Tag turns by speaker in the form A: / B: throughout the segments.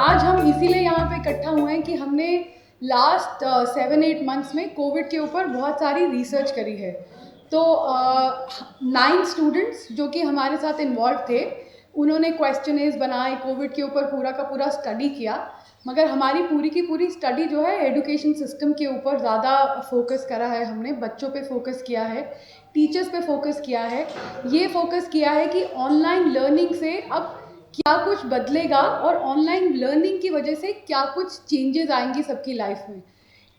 A: आज हम इसीलिए यहाँ पे इकट्ठा हुए हैं कि हमने लास्ट 7-8 मंथ्स में कोविड के ऊपर बहुत सारी रिसर्च करी है। तो 9 स्टूडेंट्स जो कि हमारे साथ इन्वॉल्व थे, उन्होंने क्वेश्चनेस बनाए, कोविड के ऊपर पूरा का पूरा स्टडी किया। मगर हमारी पूरी की पूरी स्टडी जो है एजुकेशन सिस्टम के ऊपर ज़्यादा फोकस करा है। हमने बच्चों पे फोकस किया है, टीचर्स पे फोकस किया है, ये फोकस किया है कि ऑनलाइन लर्निंग से अब क्या कुछ बदलेगा और ऑनलाइन लर्निंग की वजह से क्या कुछ चेंजेस आएंगी सबकी लाइफ में।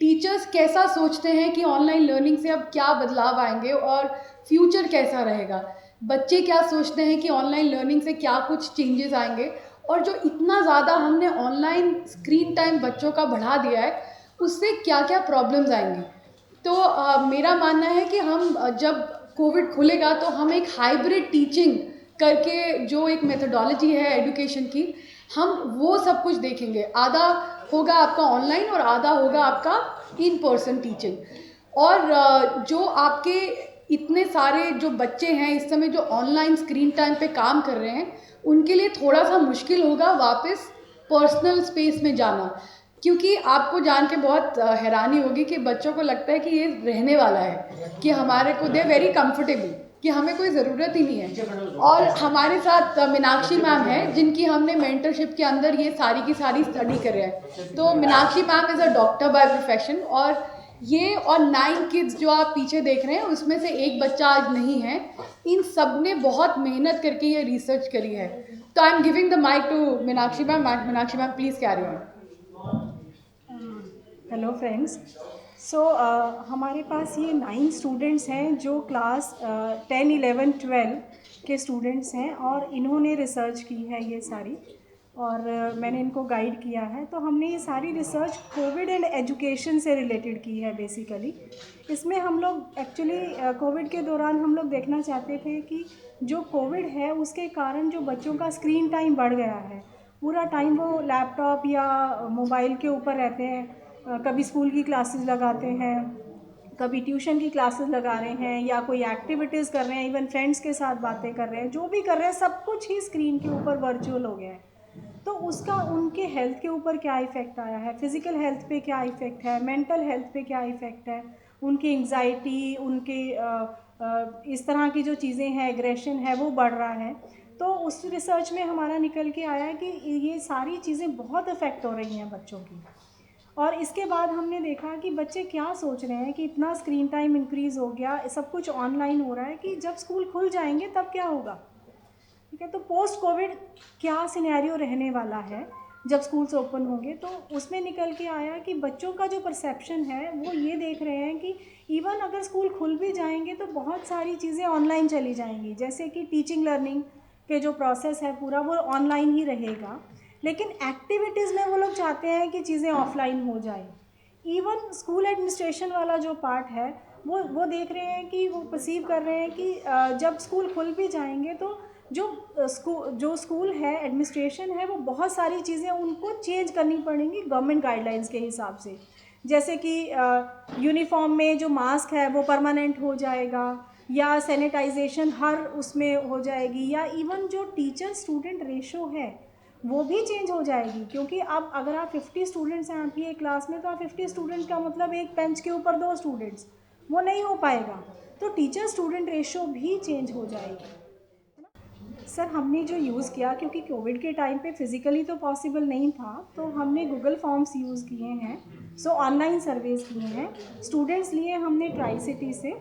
A: टीचर्स कैसा सोचते हैं कि ऑनलाइन लर्निंग से अब क्या बदलाव आएंगे और फ्यूचर कैसा रहेगा। बच्चे क्या सोचते हैं कि ऑनलाइन लर्निंग से क्या कुछ चेंजेस आएंगे। और जो इतना ज़्यादा हमने ऑनलाइन स्क्रीन टाइम बच्चों का बढ़ा दिया है, उससे क्या क्या प्रॉब्लम्स आएंगी। तो मेरा मानना है कि हम जब कोविड खुलेगा तो हम एक हाइब्रिड टीचिंग करके जो एक मेथोडोलॉजी है एजुकेशन की, हम वो सब कुछ देखेंगे। आधा होगा आपका ऑनलाइन और आधा होगा आपका इन पर्सन टीचिंग। और जो आपके इतने सारे जो बच्चे हैं इस समय जो ऑनलाइन स्क्रीन टाइम पे काम कर रहे हैं, उनके लिए थोड़ा सा मुश्किल होगा वापस पर्सनल स्पेस में जाना। क्योंकि आपको जान के बहुत हैरानी होगी कि बच्चों को लगता है कि ये रहने वाला है, कि हमारे को दे वेरी कंफर्टेबल, कि हमें कोई ज़रूरत ही नहीं है। और हमारे साथ मीनाक्षी मैम है जिनकी हमने मेंटरशिप के अंदर ये सारी की सारी स्टडी कर रहे हैं। तो Meenakshi ma'am is a doctor by profession, और ये और 9 किड्स जो आप पीछे देख रहे हैं उसमें से एक बच्चा आज नहीं है। इन सब ने बहुत मेहनत करके ये रिसर्च करी है। तो I am giving the mic to Meenakshi ma'am. Meenakshi ma'am please carry on.
B: Hello friends. So हमारे पास ये 9 स्टूडेंट्स हैं जो क्लास 10, 11, 12 के स्टूडेंट्स हैं, और इन्होंने रिसर्च की है ये सारी, और मैंने इनको गाइड किया है। तो हमने ये सारी रिसर्च कोविड एंड एजुकेशन से रिलेटेड की है बेसिकली। इसमें हम लोग एक्चुअली कोविड के दौरान हम लोग देखना चाहते थे कि जो कोविड है उसके कारण जो बच्चों का स्क्रीन टाइम बढ़ गया है, पूरा टाइम वो लैपटॉप या मोबाइल के ऊपर रहते हैं। कभी स्कूल की क्लासेस लगाते हैं, कभी ट्यूशन की क्लासेस लगा रहे हैं, या कोई एक्टिविटीज़ कर रहे हैं, इवन फ्रेंड्स के साथ बातें कर रहे हैं, जो भी कर रहे हैं सब कुछ ही स्क्रीन के ऊपर वर्चुअल हो गया है। तो उसका उनके हेल्थ के ऊपर क्या इफ़ेक्ट आया है, फिज़िकल हेल्थ पे क्या इफ़ेक्ट है, मेंटल हेल्थ पे क्या इफ़ेक्ट है, उनकी एंग्जाइटी, उनके इस तरह की जो चीज़ें हैं, एग्रेशन है, वो बढ़ रहा है। तो उस रिसर्च में हमारा निकल के आया है कि ये सारी चीज़ें बहुत इफ़ेक्ट हो रही हैं बच्चों की। और इसके बाद हमने देखा कि बच्चे क्या सोच रहे हैं कि इतना स्क्रीन टाइम इंक्रीज़ हो गया, सब कुछ ऑनलाइन हो रहा है, कि जब स्कूल खुल जाएंगे तब क्या होगा। ठीक है, तो पोस्ट कोविड क्या सिनेरियो रहने वाला है जब स्कूल्स ओपन होंगे। तो उसमें निकल के आया कि बच्चों का जो परसेप्शन है वो ये देख रहे हैं कि इवन अगर स्कूल खुल भी जाएंगे तो बहुत सारी चीज़ें ऑनलाइन चली जाएंगी, जैसे कि टीचिंग लर्निंग के जो प्रोसेस है पूरा वो ऑनलाइन ही रहेगा। लेकिन एक्टिविटीज़ में वो लोग चाहते हैं कि चीज़ें ऑफलाइन हो जाए। इवन स्कूल एडमिनिस्ट्रेशन वाला जो पार्ट है वो देख रहे हैं कि वो परसीव कर रहे हैं कि जब स्कूल खुल भी जाएंगे तो जो स्कूल है, एडमिनिस्ट्रेशन है, वो बहुत सारी चीज़ें उनको चेंज करनी पड़ेंगी गवर्नमेंट गाइडलाइंस के हिसाब से। जैसे कि यूनिफॉर्म में जो मास्क है वो परमानेंट हो जाएगा, या सैनिटाइजेशन हर उसमें हो जाएगी, या इवन जो टीचर स्टूडेंट रेशो है वो भी चेंज हो जाएगी। क्योंकि अब अगर आप 50 स्टूडेंट्स हैं आपकी एक क्लास में, तो आप 50 स्टूडेंट का मतलब एक बेंच के ऊपर 2 स्टूडेंट्स, वो नहीं हो पाएगा। तो टीचर स्टूडेंट रेशो भी चेंज हो जाएगी। सर हमने जो यूज़ किया, क्योंकि कोविड के टाइम पे फिज़िकली तो पॉसिबल नहीं था, तो हमने गूगल फॉर्म्स यूज़ किए हैं। सो ऑनलाइन सर्वेज़ किए हैं, स्टूडेंट्स लिए हमने ट्राई सिटी से।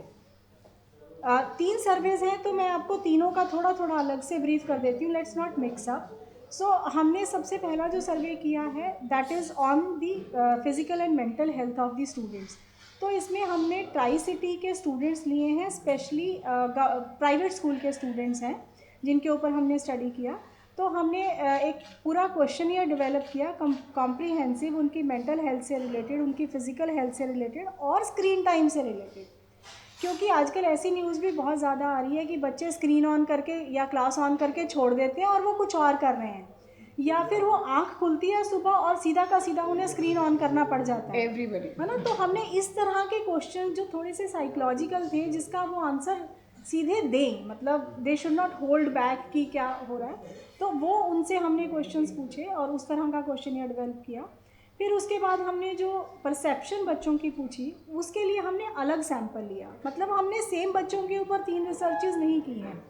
B: 3 सर्वेज़ हैं, तो मैं आपको तीनों का थोड़ा थोड़ा अलग से ब्रीफ कर देती हूँ, लेट्स नॉट मिक्स अप। सो हमने सबसे पहला जो सर्वे किया है that is on the physical and mental health of the students. तो इसमें हमने ट्राई सिटी के स्टूडेंट्स लिए हैं, स्पेशली प्राइवेट स्कूल के स्टूडेंट्स हैं जिनके ऊपर हमने स्टडी किया। तो हमने एक पूरा क्वेश्चनियर डेवलप किया कॉम्प्रीहेंसिव, उनकी मेंटल हेल्थ से रिलेटेड, उनकी फ़िज़िकल हेल्थ से रिलेटेड और स्क्रीन टाइम से रिलेटेड। क्योंकि आजकल ऐसी न्यूज़ भी बहुत ज़्यादा आ रही है कि बच्चे स्क्रीन ऑन करके या क्लास ऑन करके छोड़ देते हैं और वो कुछ और कर रहे हैं, या फिर वो आंख खुलती है सुबह और सीधा का सीधा उन्हें स्क्रीन ऑन करना पड़ जाता है,
A: एवरीबडी,
B: है ना। तो हमने इस तरह के क्वेश्चन जो थोड़े से साइकोलॉजिकल थे, जिसका वो आंसर सीधे दें, मतलब they should not hold back कि क्या हो रहा है। तो वो उनसे हमने क्वेश्चंस पूछे और उस तरह का क्वेश्चन डेवलप किया। फिर उसके बाद हमने जो परसेप्शन बच्चों की पूछी उसके लिए हमने अलग सैंपल लिया, मतलब हमने सेम बच्चों के ऊपर 3 रिसर्चेज नहीं की हैं,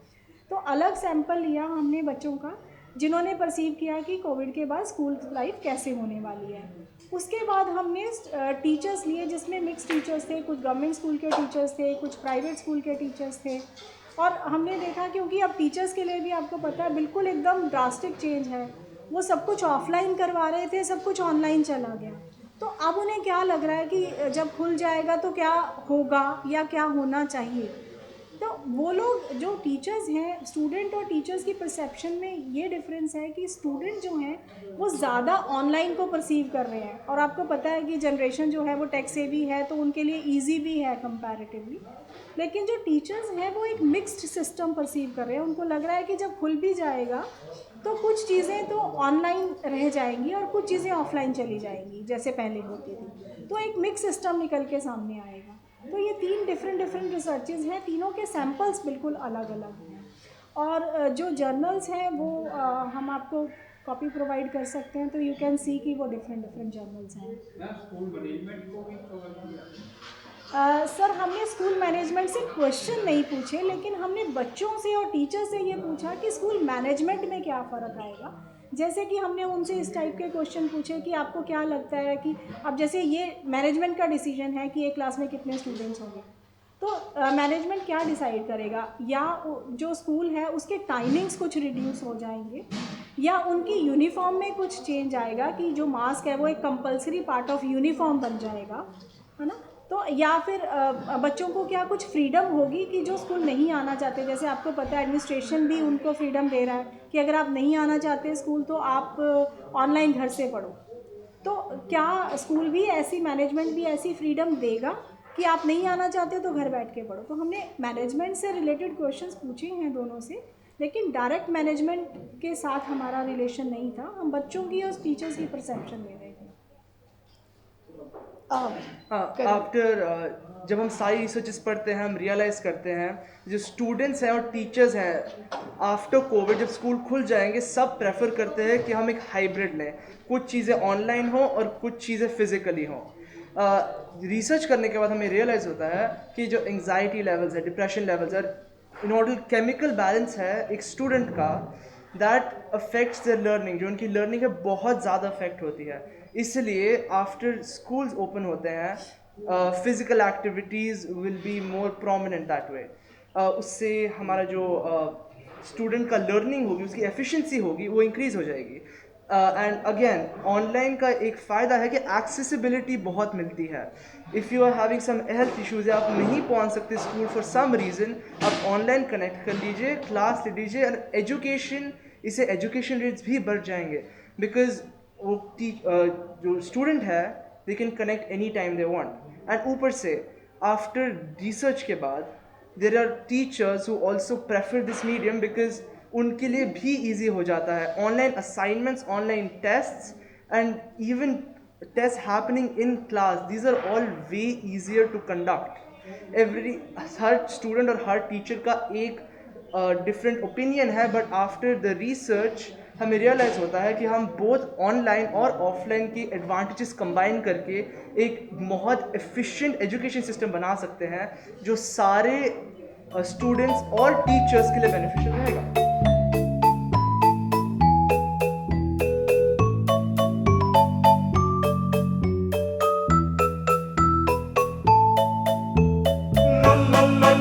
B: तो अलग सैंपल लिया हमने बच्चों का जिन्होंने परसीव किया कि कोविड के बाद स्कूल लाइफ कैसे होने वाली है। उसके बाद हमने टीचर्स लिए जिसमें मिक्स टीचर्स थे, कुछ गवर्नमेंट स्कूल के टीचर्स थे, कुछ प्राइवेट स्कूल के टीचर्स थे। और हमने देखा क्योंकि अब टीचर्स के लिए भी आपको पता है बिल्कुल एकदम ड्रास्टिक चेंज है, वो सब कुछ ऑफलाइन करवा रहे थे, सब कुछ ऑनलाइन चला गया। तो अब उन्हें क्या लग रहा है कि जब खुल जाएगा तो क्या होगा या क्या होना चाहिए। तो वो लोग जो टीचर्स हैं, स्टूडेंट और टीचर्स की परसेप्शन में ये डिफरेंस है कि स्टूडेंट जो हैं वो ज़्यादा ऑनलाइन को परसीव कर रहे हैं, और आपको पता है कि जनरेशन जो है वो टेक सेवी है तो उनके लिए इजी भी है कंपैरेटिवली। लेकिन जो टीचर्स हैं वो एक मिक्स्ड सिस्टम परसीव कर रहे हैं, उनको लग रहा है कि जब खुल भी जाएगा तो कुछ चीज़ें तो ऑनलाइन रह जाएंगी और कुछ चीज़ें ऑफलाइन चली जाएंगी जैसे पहले होती थी, तो एक मिक्स सिस्टम निकल के सामने आएगा। तो ये 3 डिफरेंट रिसर्चेज हैं, तीनों के सैम्पल्स बिल्कुल अलग अलग हैं। और जो जर्नल्स हैं वो हम आपको कॉपी प्रोवाइड कर सकते हैं, तो यू कैन सी कि वो डिफरेंट जर्नल्स हैं।
C: स्कूल मैनेजमेंट को भी कवर किया?
B: सर हमने स्कूल मैनेजमेंट से क्वेश्चन नहीं पूछे, लेकिन हमने बच्चों से और टीचर से ये पूछा कि स्कूल मैनेजमेंट में क्या फ़र्क आएगा। जैसे कि हमने उनसे इस टाइप के क्वेश्चन पूछे कि आपको क्या लगता है कि अब जैसे ये मैनेजमेंट का डिसीजन है कि एक क्लास में कितने स्टूडेंट्स होंगे, तो मैनेजमेंट क्या डिसाइड करेगा, या जो स्कूल है उसके टाइमिंग्स कुछ रिड्यूस हो जाएंगे, या उनकी यूनिफॉर्म में कुछ चेंज आएगा कि जो मास्क है वो एक कंपलसरी पार्ट ऑफ यूनिफॉर्म बन जाएगा, है ना। तो या फिर बच्चों को क्या कुछ फ्रीडम होगी कि जो स्कूल नहीं आना चाहते, जैसे आपको पता है एडमिनिस्ट्रेशन भी उनको फ्रीडम दे रहा है कि अगर आप नहीं आना चाहते स्कूल तो आप ऑनलाइन घर से पढ़ो। तो क्या स्कूल भी ऐसी, मैनेजमेंट भी ऐसी फ्रीडम देगा कि आप नहीं आना चाहते तो घर बैठ के पढ़ो। तो हमने मैनेजमेंट से रिलेटेड क्वेश्चंस पूछे हैं दोनों से, लेकिन डायरेक्ट मैनेजमेंट के साथ हमारा रिलेशन नहीं था, हम बच्चों की और टीचर्स की परसेप्शन ले रहे थे।
D: आफ्टर जब हम सारी रिसर्चेस पढ़ते हैं हम रियलाइज़ करते हैं जो स्टूडेंट्स हैं और टीचर्स हैं आफ्टर कोविड जब स्कूल खुल जाएंगे सब प्रेफर करते हैं कि हम एक हाइब्रिड लें, कुछ चीज़ें ऑनलाइन हो और कुछ चीज़ें फिजिकली हों। रिसर्च करने के बाद हमें रियलाइज़ होता है कि जो एंग्जाइटी लेवल्स है, डिप्रेशन लेवल्स है, इनऑर्डर केमिकल बैलेंस है एक स्टूडेंट का, दैट अफेक्ट्स देयर लर्निंग, जो उनकी लर्निंग है बहुत ज़्यादा अफेक्ट होती है। इसलिए आफ्टर स्कूल्स ओपन होते हैं physical activities will be more prominent that way. उससे हमारा जो स्टूडेंट का लर्निंग होगी, उसकी एफिशिएंसी होगी, वो इंक्रीज़ हो जाएगी। एंड अगेन ऑनलाइन का एक फ़ायदा है कि एक्सेसिबिलिटी बहुत मिलती है। If you are having some health issues या आप नहीं पहुंच सकते स्कूल फॉर सम रीज़न, आप ऑनलाइन कनेक्ट कर लीजिए, क्लास ले लीजिए, और एजुकेशन, इससे एजुकेशन रेट्स भी बढ़ जाएंगे बिकॉज वो जो स्टूडेंट है they can connect any time they want. And ऊपर से आफ्टर रिसर्च के बाद there are teachers who also prefer this medium because उनके लिए भी इजी हो जाता है। Online assignments, online tests and even test happening in class, these are all way easier to conduct. हर स्टूडेंट और हर टीचर का एक डिफरेंट ओपिनियन है, बट आफ्टर द रिसर्च हमें रियलाइज़ होता है कि हम बोथ ऑनलाइन और ऑफलाइन की एडवांटेजेस कंबाइन करके एक बहुत एफिशिएंट एजुकेशन सिस्टम बना सकते हैं जो सारे स्टूडेंट्स और टीचर्स के लिए बेनिफिशियल रहेगा।
E: la la la